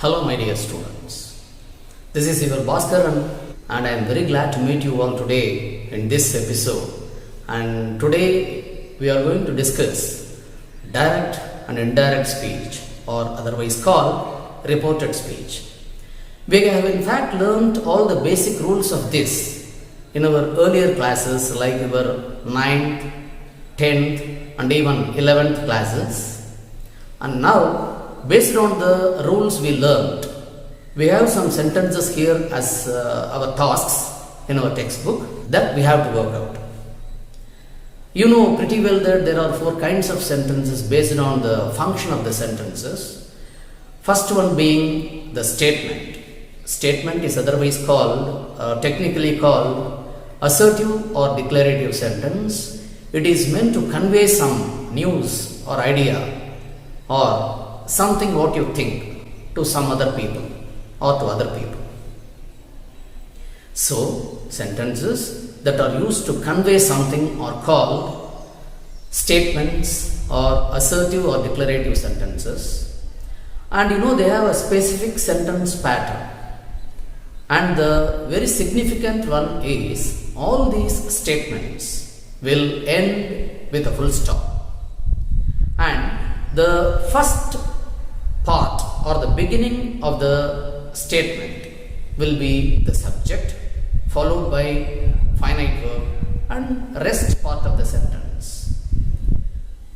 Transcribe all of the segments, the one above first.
Hello my dear students, this is your Baskaran and I am very glad to meet you all today in this episode. And today we are going to discuss direct and indirect speech, or otherwise called reported speech. We have in fact learnt all the basic rules of this in our earlier classes like our 9th, 10th and even 11th classes. And now, based on the rules we learned, we have some sentences here as our tasks in our textbook that we have to work out. You know pretty well that there are 4 kinds of sentences based on the function of the sentences. First one being the statement. Statement is otherwise called, technically called assertive or declarative sentence. It is meant to convey some news or idea or something what you think to some other people or to other people. So, sentences that are used to convey something are called statements or assertive or declarative sentences. And you know they have a specific sentence pattern. And the very significant one is all these statements will end with a full stop. And the first part or the beginning of the statement will be the subject, followed by finite verb and rest part of the sentence.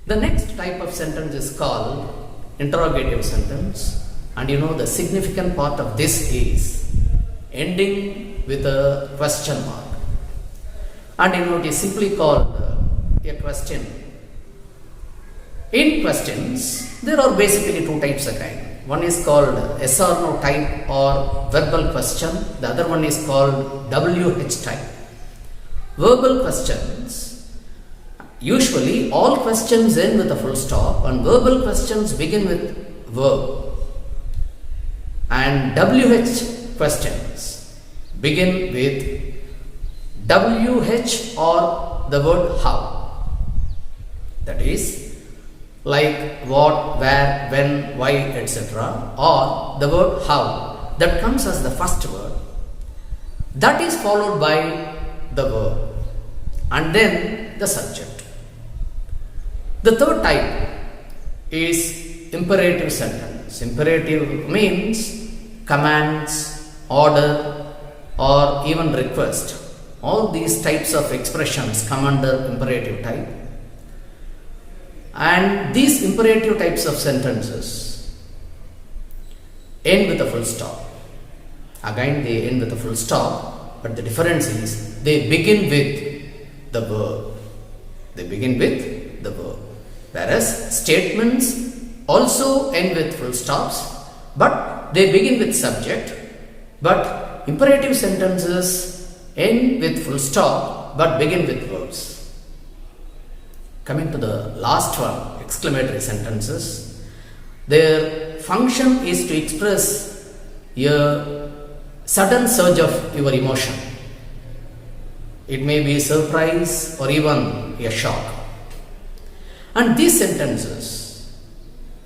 The next type of sentence is called interrogative sentence, and you know the significant part of this is ending with a question mark. And you know it is simply called a question. In questions, there are basically 2 types of kind. One is called yes or no type or verbal question. The other one is called WH type. Verbal questions, usually all questions end with a full stop and verbal questions begin with verb. And WH questions begin with WH or the word how. That is, like what, where, when, why, etc. or the word how that comes as the first word, that is followed by the verb and then the subject. The third type is imperative sentence. Imperative means commands, order or even request. All these types of expressions come under imperative type. And these imperative types of sentences end with a full stop. Again, they end with a full stop, but the difference is they begin with the verb. They begin with the verb. Whereas statements also end with full stops, but they begin with subject. But imperative sentences end with full stop, but begin with verbs. Coming to the last one, exclamatory sentences. Their function is to express a sudden surge of your emotion. It may be surprise or even a shock. And these sentences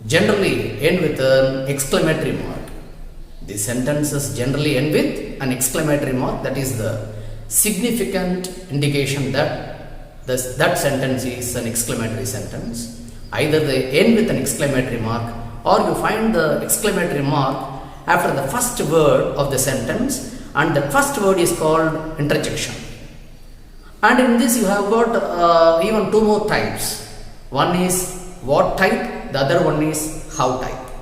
generally end with an exclamatory mark. These sentences generally end with an exclamatory mark. That is the significant indication that that sentence is an exclamatory sentence. Either they end with an exclamatory mark or you find the exclamatory mark after the first word of the sentence, and the first word is called interjection. And in this you have got even 2 more types. One is what type, the other one is how type.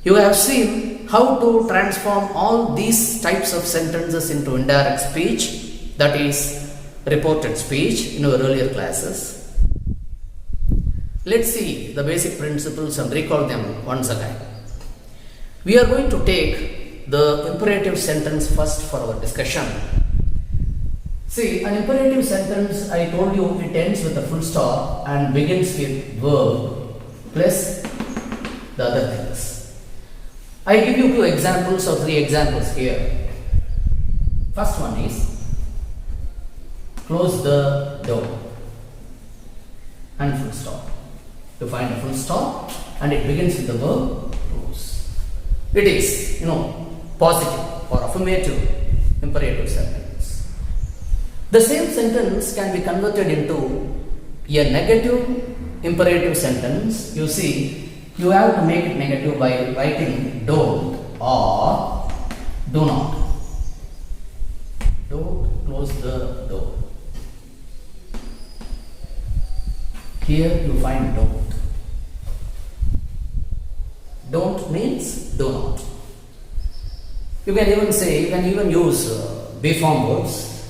You have seen how to transform all these types of sentences into indirect speech, that is reported speech, in our earlier classes. Let's see the basic principles and recall them once again. We are going to take the imperative sentence first for our discussion. See, an imperative sentence, I told you, it ends with a full stop and begins with verb plus the other things. I give you 2 examples or 3 examples here. First one is close the door and full stop. You find a full stop and it begins with the verb close. it is, positive or affirmative imperative sentence. The same sentence can be converted into a negative imperative sentence. You see, you have to make it negative by writing don't or do not. Don't close the door. Here you find don't. Don't means do not. You can even use be form words.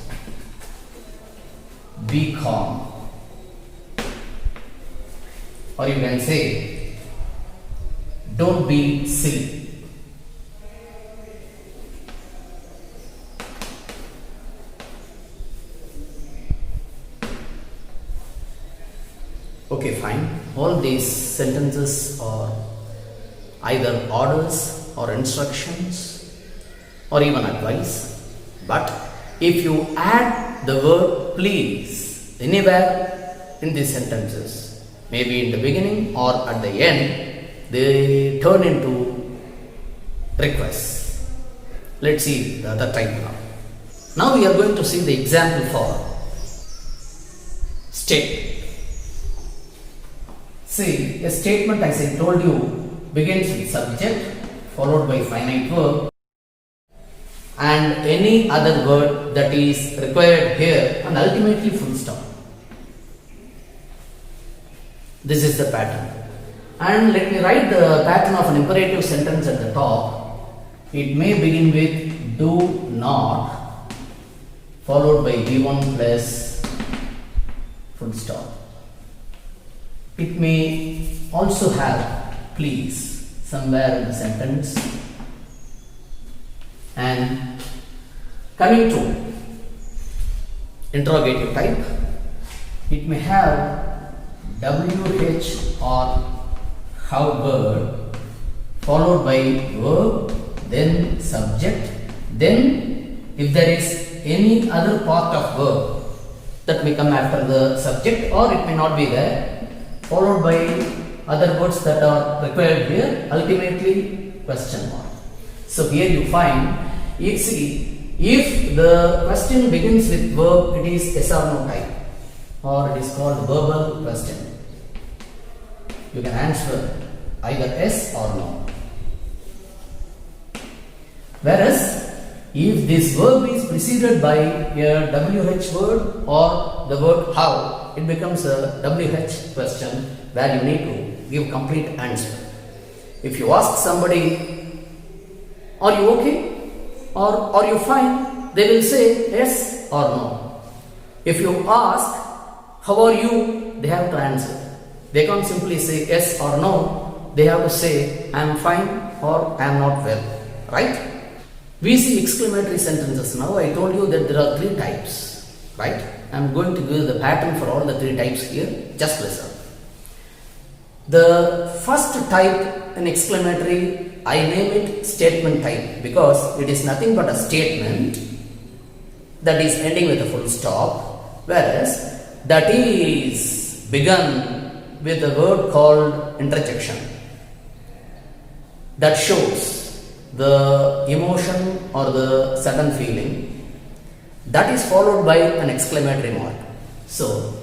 Be calm. Or you can say, don't be silly. Okay, fine. All these sentences are either orders or instructions or even advice. But if you add the word please anywhere in these sentences, maybe in the beginning or at the end, they turn into requests. Let's see the other type now. Now we are going to see the example for statement. See, a statement, as I told you, begins with subject followed by finite verb and any other word that is required here and ultimately full stop. This is the pattern. And let me write the pattern of an imperative sentence at the top. It may begin with do not followed by V1 plus full stop. It may also have please somewhere in the sentence. And coming to interrogative type, it may have WH or how word followed by verb, then subject, then if there is any other part of verb that may come after the subject or it may not be there, followed by other words that are required here, ultimately question mark. So here you find, if the question begins with verb, it is yes or no type, or it is called verbal question. You can answer either yes or no. Whereas, if this verb is preceded by a WH word or the word how, it becomes a WH question where you need to give complete answer. If you ask somebody, are you okay or are you fine, they will say yes or no. If you ask, how are you, they have to answer. They can't simply say yes or no, they have to say I am fine or I am not well, right? We see exclamatory sentences now. I told you that there are three types, right? I am going to give the pattern for all the three types here. Just listen. The first type in exclamatory, I name it statement type because it is nothing but a statement that is ending with a full stop, whereas that is begun with a word called interjection that shows the emotion or the sudden feeling, that is followed by an exclamatory mark. So,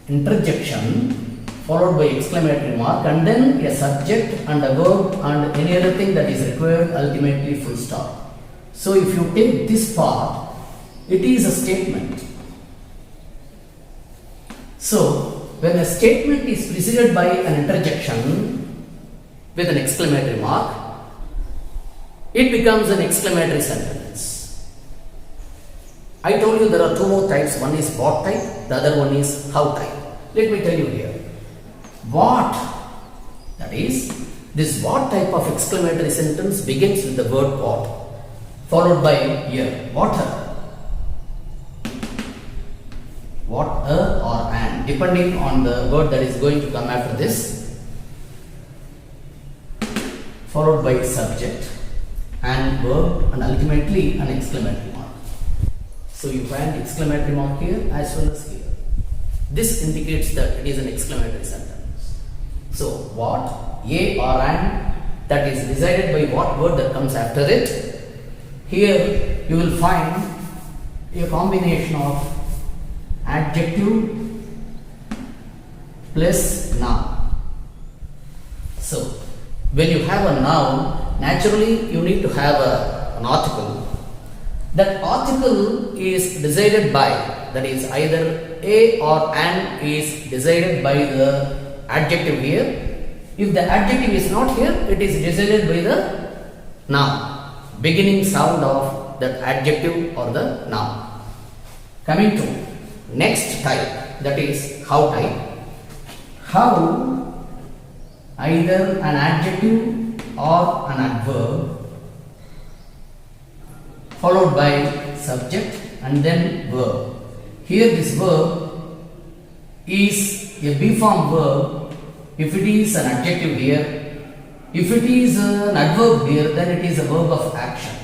interjection followed by exclamatory mark and then a subject and a verb and any other thing that is required, ultimately full stop. So, if you take this part, it is a statement. So, when a statement is preceded by an interjection with an exclamatory mark, it becomes an exclamatory sentence. I told you there are two more types. One is what type, the other one is how type. Let me tell you here. What, that is, this what type of exclamatory sentence begins with the word what, followed by here, water, what, a or an, depending on the word that is going to come after this, followed by subject and verb and ultimately an exclamatory mark. So you find exclamatory mark here as well as here. This indicates that it is an exclamatory sentence. So what, a or an, that is decided by what word that comes after it. Here you will find a combination of adjective plus noun. So, when you have a noun, naturally you need to have an article. That article is decided by, that is either a or an is decided by the adjective here. If the adjective is not here, it is decided by the noun, beginning sound of that adjective or the noun. Coming to next type, that is how type. How, either an adjective or an adverb followed by subject and then verb. Here this verb is a B form verb if it is an adjective here. If it is an adverb here, then it is a verb of action.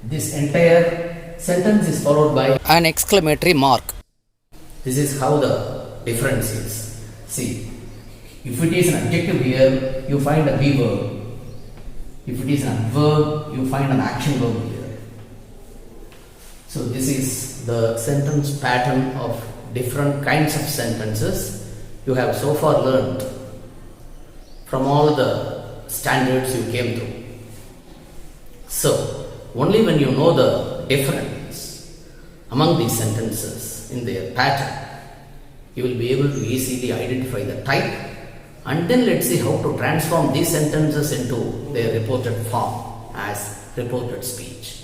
This entire sentence is followed by an exclamatory mark. This is how the difference is. See, if it is an adjective here, you find a be verb. If it is an adverb, you find an action verb here. So this is the sentence pattern of different kinds of sentences you have so far learned from all the standards you came through. So, only when you know the difference among these sentences in their pattern, you will be able to easily identify the type, and then let's see how to transform these sentences into their reported form as reported speech.